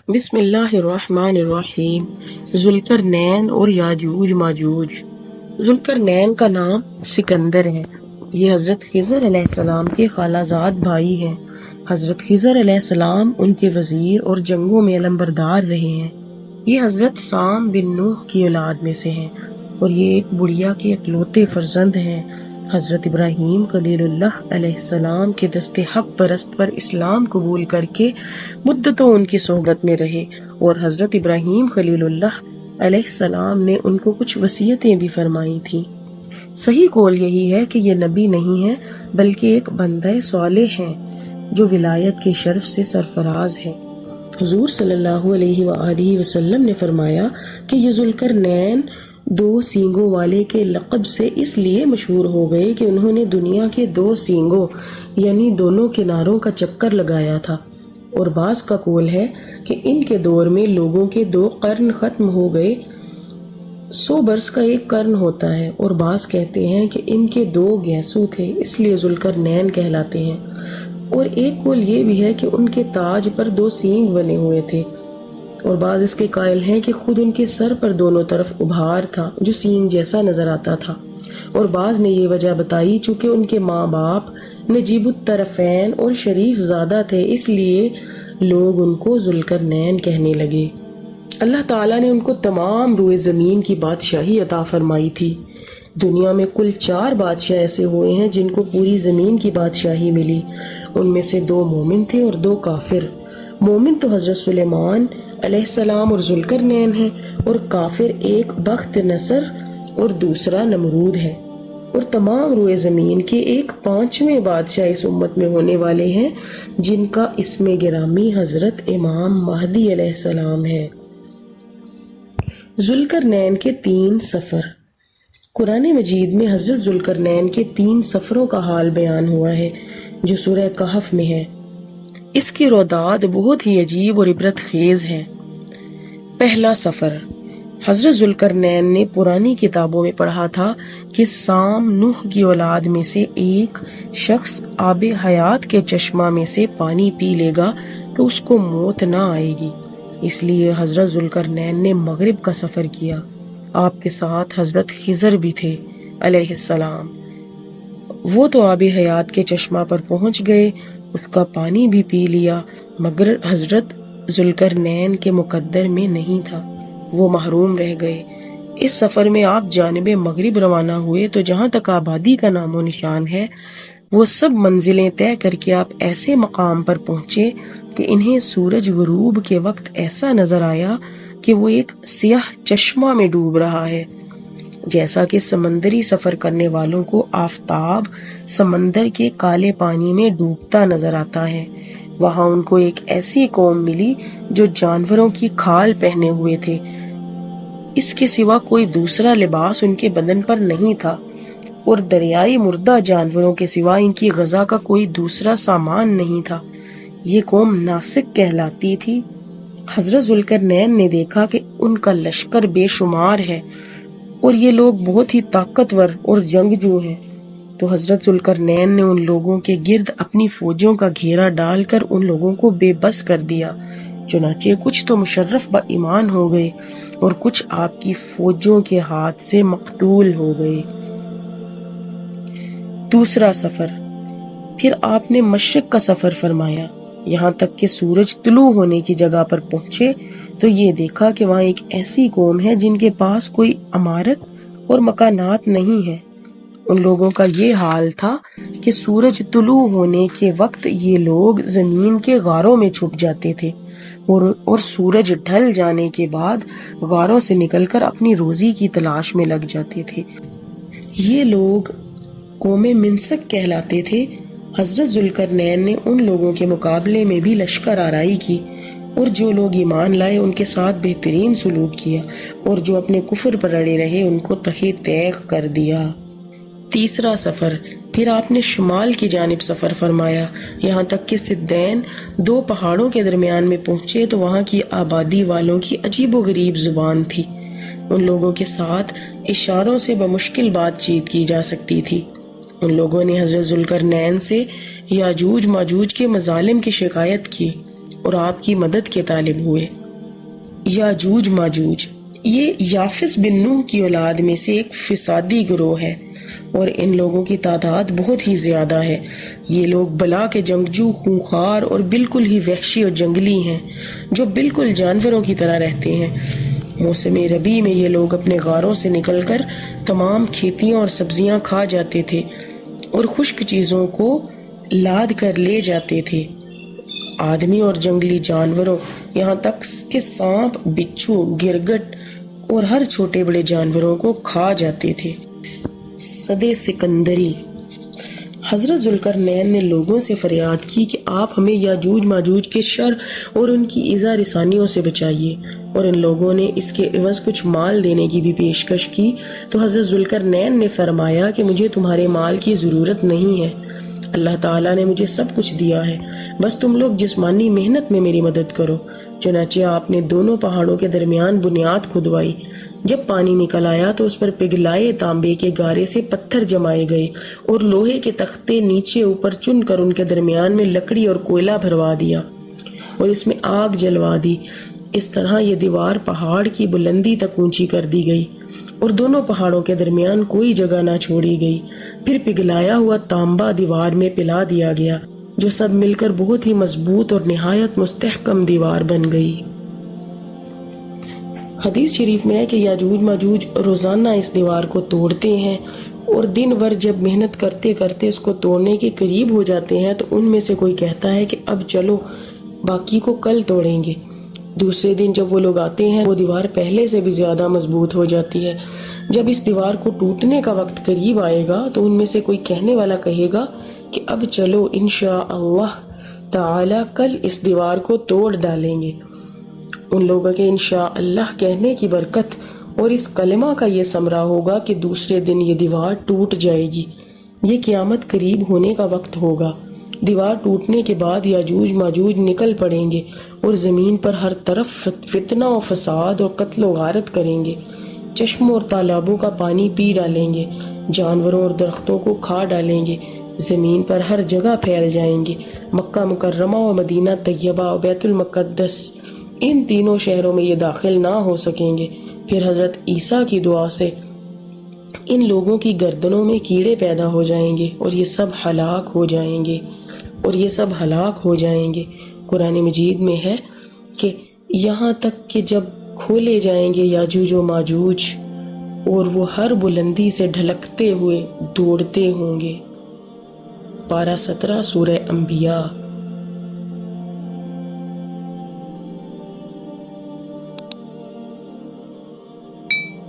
بسم اللہ الرحمن الرحیم۔ ذوالقرنین اور یاجوج ماجوج۔ ذوالقرنین کا نام سکندر ہے۔ یہ حضرت خضر علیہ السلام کے خالہ زاد بھائی ہیں۔ حضرت خضر علیہ السلام ان کے وزیر اور جنگوں میں علمبردار رہے ہیں۔ یہ حضرت سام بن نوح کی اولاد میں سے ہیں اور یہ ایک بڑھیا کے اکلوتے فرزند ہیں۔ حضرت ابراہیم خلیل اللہ علیہ السلام کے دست حق پرست پر اسلام قبول کر کے مدتوں ان کی صحبت میں رہے اور حضرت ابراہیم خلیل اللہ علیہ السلام نے ان کو کچھ وصیتیں بھی فرمائی تھیں۔ صحیح قول یہی ہے کہ یہ نبی نہیں ہے بلکہ ایک بندہ صالح ہیں جو ولایت کے شرف سے سرفراز ہے۔ حضور صلی اللہ علیہ وآلہ وسلم نے فرمایا کہ یہ ذوالقرنین 2 سینگوں والے کے لقب سے اس لیے مشہور ہو گئے کہ انہوں نے دنیا کے 2 سینگوں یعنی دونوں کناروں کا چکر لگایا تھا، اور بعض کا قول ہے کہ ان کے دور میں لوگوں کے 2 قرن ختم ہو گئے۔ 100 برس کا ایک قرن ہوتا ہے، اور بعض کہتے ہیں کہ ان کے 2 گیسو تھے اس لیے ذوالقرنین کہلاتے ہیں، اور ایک قول یہ بھی ہے کہ ان کے تاج پر 2 سینگ بنے ہوئے تھے، اور بعض اس کے قائل ہیں کہ خود ان کے سر پر دونوں طرف ابھار تھا جو سینگ جیسا نظر آتا تھا، اور بعض نے یہ وجہ بتائی چونکہ ان کے ماں باپ نجیب الطرفین اور شریف زادہ تھے اس لیے لوگ ان کو ذوالقرنین کہنے لگے۔ اللہ تعالیٰ نے ان کو تمام روئے زمین کی بادشاہی عطا فرمائی تھی۔ دنیا میں کل 4 بادشاہ ایسے ہوئے ہیں جن کو پوری زمین کی بادشاہی ملی۔ ان میں سے 2 مومن تھے اور 2 کافر۔ مومن تو حضرت سلیمان علیہ السلام اور ذوالقرنین ہیں، اور کافر ایک بخت نصر اور دوسرا نمرود ہے، اور تمام روئے زمین کے ایک 5ویں بادشاہ اس امت میں ہونے والے ہیں جن کا اسم گرامی حضرت امام مہدی علیہ السلام ہے۔ ذوالقرنین کے 3 سفر۔ قرآن مجید میں حضرت ذوالقرنین کے 3 سفروں کا حال بیان ہوا ہے جو سورہ کہف میں ہے۔ اس کی روداد بہت ہی عجیب اور عبرت خیز ہے۔ پہلا سفر۔ حضرت ذوالقرنین نے پرانی کتابوں میں پڑھا تھا کہ سام نوح کی اولاد میں سے ایک شخص آب حیات کے چشمہ میں سے پانی پی لے گا تو اس کو موت نہ آئے گی، اس لیے حضرت ذوالقرنین نے مغرب کا سفر کیا۔ آپ کے ساتھ حضرت خضر بھی تھے علیہ السلام۔ وہ تو آب حیات کے چشمہ پر پہنچ گئے، اس کا پانی بھی پی لیا، مگر حضرت ذوالقرنین کے مقدر میں نہیں تھا، وہ محروم رہ گئے۔ اس سفر میں آپ جانب مغرب روانہ ہوئے تو جہاں تک آبادی کا نام و نشان ہے وہ سب منزلیں طے کر کے آپ ایسے مقام پر پہنچے کہ انہیں سورج غروب کے وقت ایسا نظر آیا کہ وہ ایک سیاہ چشمہ میں ڈوب رہا ہے، جیسا کہ سمندری سفر کرنے والوں کو آفتاب سمندر کے کالے پانی میں ڈوبتا نظر آتا ہے۔ وہاں ان کو ایک ایسی قوم ملی جو جانوروں کی کھال پہنے ہوئے تھے، اس کے سوا کوئی دوسرا لباس ان کے بدن پر نہیں تھا، اور دریائی مردہ جانوروں کے سوا ان کی غذا کا کوئی دوسرا سامان نہیں تھا۔ یہ قوم ناسک کہلاتی تھی۔ حضرت ذوالقرنین نے دیکھا کہ ان کا لشکر بے شمار ہے اور یہ لوگ بہت ہی طاقتور اور جنگجو ہیں، تو حضرت ذوالقرنین نے ان لوگوں کے گرد اپنی فوجوں کا گھیرا ڈال کر ان لوگوں کو بے بس کر دیا۔ چنانچہ کچھ تو مشرف با ایمان ہو گئے اور کچھ آپ کی فوجوں کے ہاتھ سے مقتول ہو گئے۔ دوسرا سفر۔ پھر آپ نے مشرق کا سفر فرمایا، یہاں تک کہ سورج طلوع ہونے کی جگہ پر پہنچے تو یہ دیکھا کہ وہاں ایک ایسی قوم ہے جن کے پاس کوئی عمارت اور مکانات نہیں ہے۔ ان لوگوں کا یہ حال تھا کہ سورج طلوع ہونے کے وقت یہ لوگ زمین کے غاروں میں چھپ جاتے تھے اور سورج ڈھل جانے کے بعد غاروں سے نکل کر اپنی روزی کی تلاش میں لگ جاتے تھے۔ یہ لوگ قوم منسک کہلاتے تھے۔ حضرت ذوالقرنین نے ان لوگوں کے مقابلے میں بھی لشکر آرائی کی، اور جو لوگ ایمان لائے ان کے ساتھ بہترین سلوک کیا، اور جو اپنے کفر پر اڑے رہے ان کو تہہ تیغ کر دیا۔ تیسرا سفر۔ پھر آپ نے شمال کی جانب سفر فرمایا، یہاں تک کہ سدین 2 پہاڑوں کے درمیان میں پہنچے تو وہاں کی آبادی والوں کی عجیب و غریب زبان تھی۔ ان لوگوں کے ساتھ اشاروں سے بمشکل بات چیت کی جا سکتی تھی۔ ان لوگوں نے حضرت ذوالقرنین سے یاجوج ماجوج کے مظالم کی شکایت کی اور آپ کی مدد کے طالب ہوئے۔ یاجوج ماجوج یہ یافس بن نوح کی اولاد میں سے ایک فسادی گروہ ہے اور ان لوگوں کی تعداد بہت ہی زیادہ ہے۔ یہ لوگ بلا کے جنگجو، خونخوار اور بالکل ہی وحشی اور جنگلی ہیں جو بالکل جانوروں کی طرح رہتے ہیں۔ موسم ربیع میں یہ لوگ اپنے غاروں سے نکل کر تمام کھیتیاں اور سبزیاں کھا جاتے تھے اور خشک چیزوں کو لاد کر لے جاتے تھے۔ آدمی اور جنگلی جانوروں یہاں تک کہ سانپ، بچھو، گرگٹ اور ہر چھوٹے بڑے جانوروں کو کھا جاتے تھے۔ صدِ سکندری حضرت ذوالقرنین نے لوگوں سے فریاد کی کہ آپ ہمیں یاجوج ماجوج کے شر اور ان کی ایذا رسانیوں سے بچائیے، اور ان لوگوں نے اس کے عوض کچھ مال دینے کی بھی پیشکش کی۔ تو حضرت ذوالقرنین نے فرمایا کہ مجھے تمہارے مال کی ضرورت نہیں ہے، اللہ تعالیٰ نے مجھے سب کچھ دیا ہے، بس تم لوگ جسمانی محنت میں میری مدد کرو۔ چنانچہ آپ نے دونوں پہاڑوں کے درمیان بنیاد کھدوائی۔ جب پانی نکل آیا تو اس پر پگھلائے تانبے کے گارے سے پتھر جمائے گئے اور لوہے کے تختے نیچے اوپر چن کر ان کے درمیان میں لکڑی اور کوئلہ بھروا دیا اور اس میں آگ جلوا دی۔ اس طرح یہ دیوار پہاڑ کی بلندی تک اونچی کر دی گئی اور دونوں پہاڑوں کے درمیان کوئی جگہ نہ چھوڑی گئی۔ پھر پگھلایا ہوا تانبا دیوار میں پلا دیا گیا، جو سب مل کر بہت ہی مضبوط اور نہایت مستحکم دیوار بن گئی۔ حدیث شریف میں ہے کہ یاجوج ماجوج روزانہ اس دیوار کو توڑتے ہیں اور دن بھر جب محنت کرتے کرتے اس کو توڑنے کے قریب ہو جاتے ہیں تو ان میں سے کوئی کہتا ہے کہ اب چلو باقی کو کل توڑیں گے۔ دوسرے دن جب وہ لوگ آتے ہیں وہ دیوار پہلے سے بھی زیادہ مضبوط ہو جاتی ہے۔ جب اس دیوار کو ٹوٹنے کا وقت قریب آئے گا تو ان میں سے کوئی کہنے والا کہے گا کہ اب چلو انشاءاللہ تعالی کل اس دیوار کو توڑ ڈالیں گے۔ ان لوگوں کے انشاءاللہ کہنے کی برکت اور اس کلمہ کا یہ ثمرہ ہوگا کہ دوسرے دن یہ دیوار ٹوٹ جائے گی۔ یہ قیامت قریب ہونے کا وقت ہوگا۔ دیوار ٹوٹنے کے بعد یاجوج ماجوج نکل پڑیں گے اور زمین پر ہر طرف فتنہ و فساد اور قتل و غارت کریں گے، چشموں اور تالابوں کا پانی پی ڈالیں گے، جانوروں اور درختوں کو کھا ڈالیں گے، زمین پر ہر جگہ پھیل جائیں گے۔ مکہ مکرمہ و مدینہ طیبہ و بیت المقدس ان تینوں شہروں میں یہ داخل نہ ہو سکیں گے۔ پھر حضرت عیسیٰ کی دعا سے ان لوگوں کی گردنوں میں کیڑے پیدا ہو جائیں گے اور یہ سب ہلاک ہو جائیں گے قرآن مجید میں ہے کہ یہاں تک کہ جب کھولے جائیں گے یاجوج و ماجوج اور وہ ہر بلندی سے ڈھلکتے ہوئے دوڑتے ہوں گے۔ پارہ 17 سورہ انبیاء۔